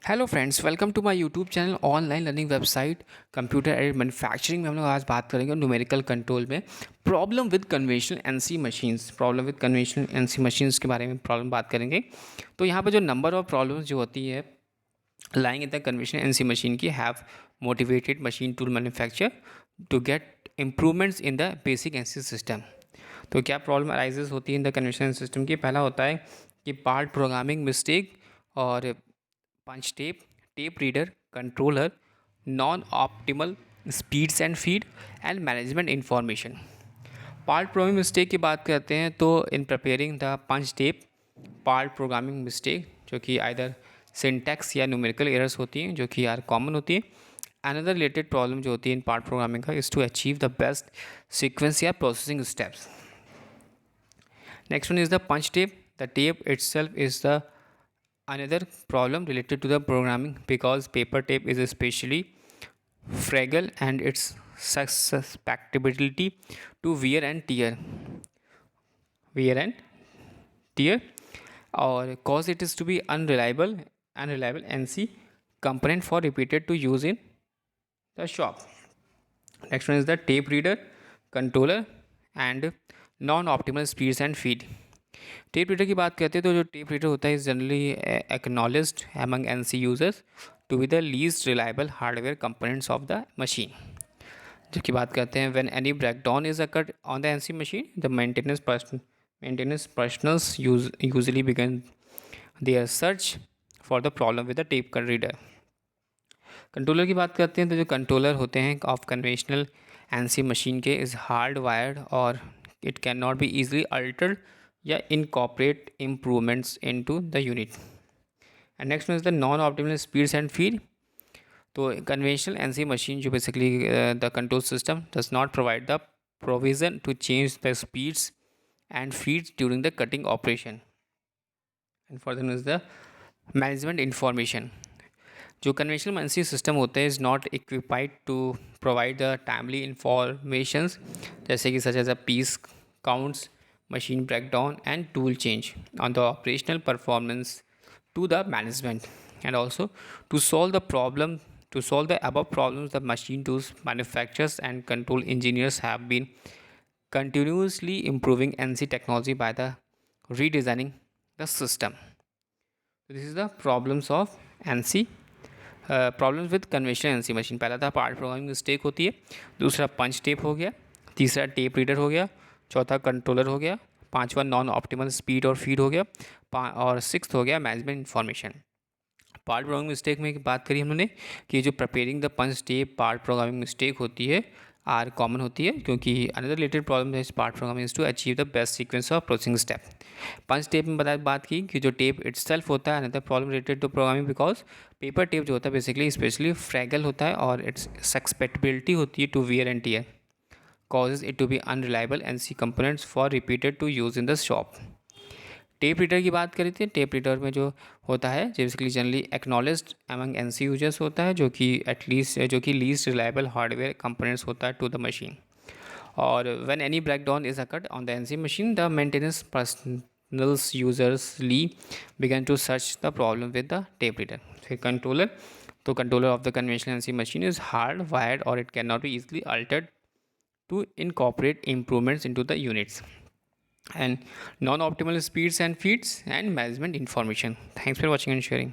Hello friends, welcome to my YouTube channel online learning website computer aided manufacturing में हम लोग आज बात करेंगे न्यूमेरिकल कंट्रोल में problem with conventional NC machines के बारे में प्रॉब्लम बात करेंगे। तो यहाँ पर जो नंबर ऑफ प्रॉब्लम्स जो होती है lying in the conventional NC machine की have motivated machine tool manufacturer to get improvements in the basic NC system। तो क्या प्रॉब्लम अराइजेज होती है इन द कन्वेंशनल सिस्टम की? पहला होता है कि पार्ट प्रोग्रामिंग मिस्टेक और punch tape, tape reader, controller, non optimal speeds and feed and management information. Part programming mistake की बात करते हैं तो in preparing the punch tape part programming mistake जो कि आइदर सिंटैक्स या न्यूमेरिकल एरर्स होती हैं जो कि यार कॉमन होती है। अनदर रिलेटेड प्रॉब्लम जो होती है इन पार्ट प्रोग्रामिंग का is to achieve the best sequence या processing steps. Next one is the punch tape. The tape itself is the another problem related to the programming because paper tape is especially fragile and its susceptibility to wear and tear, or cause it is to be unreliable NC component for repeated to use in the shop. Next one is the tape reader, controller and non-optimal speeds and feed। Tape reader की बात करते हैं तो जो tape reader होता है is generally acknowledged among NC users to be the least reliable hardware components of the machine. जबकि बात करते हैं when any breakdown is occurred on the NC machine the maintenance personnels usually begin their search for the problem with the tape reader. Controller की बात करते हैं तो जो कंट्रोलर होते हैं ऑफ कन्वेंशनल एनसी मशीन के इज़ हार्ड वायर्ड और it can not be easily altered या incorporate improvements into the unit. And next is the non optimal speeds and feed. तो कन्वेंशनल एनसी मशीन जो basically the control system does not provide the provision to change the speeds and feeds during the cutting operation. And further is the management information. जो conventional NC system होते हैं is not equipped to provide the timely informations जैसे कि such as a piece counts, machine breakdown and tool change on the operational performance to the management, and also to solve the above problems the machine tools manufacturers and control engineers have been continuously improving NC technology by the redesigning the system। So this is the problems of NC problems with conventional NC machine. पहला था part programming mistake होती है, दूसरा पंच tape हो गया, तीसरा tape reader हो गया, चौथा कंट्रोलर हो गया, पांचवा नॉन ऑप्टिमल स्पीड और फीड हो गया, और सिक्स्थ हो गया management information. Part programming mistake में बात करी हमने कि जो preparing the punch tape part programming mistake होती है आर कॉमन होती है क्योंकि अनदर रिलेटेड प्रॉब्लम इस part programming is to achieve the best sequence of processing step. Punch tape में बात की कि जो टेप इटसेल्फ होता है another problem related to programming because paper tape जो होता है बेसिकली स्पेशली फ्रैगल होता है और इट्स सस्पेक्टेबिलिटी होती है to wear and tear causes it to be unreliable NC components for repeated to use in the shop। Tape reader की बात करी थी, टेप रीडर में जो होता है basically generally acknowledged among NC users होता है जो कि लीस्ट रिलायबल हार्डवेयर कंपोनेंट्स होता है टू द मशीन। और when any breakdown is occurred on the NC machine the maintenance personnels usually begin to search the problem with the tape reader. फिर controller, तो controller of the conventional NC machine is hard wired और it can not be easily altered to incorporate improvements into the units, and non-optimal speeds and feeds and management information। Thanks for watching and sharing।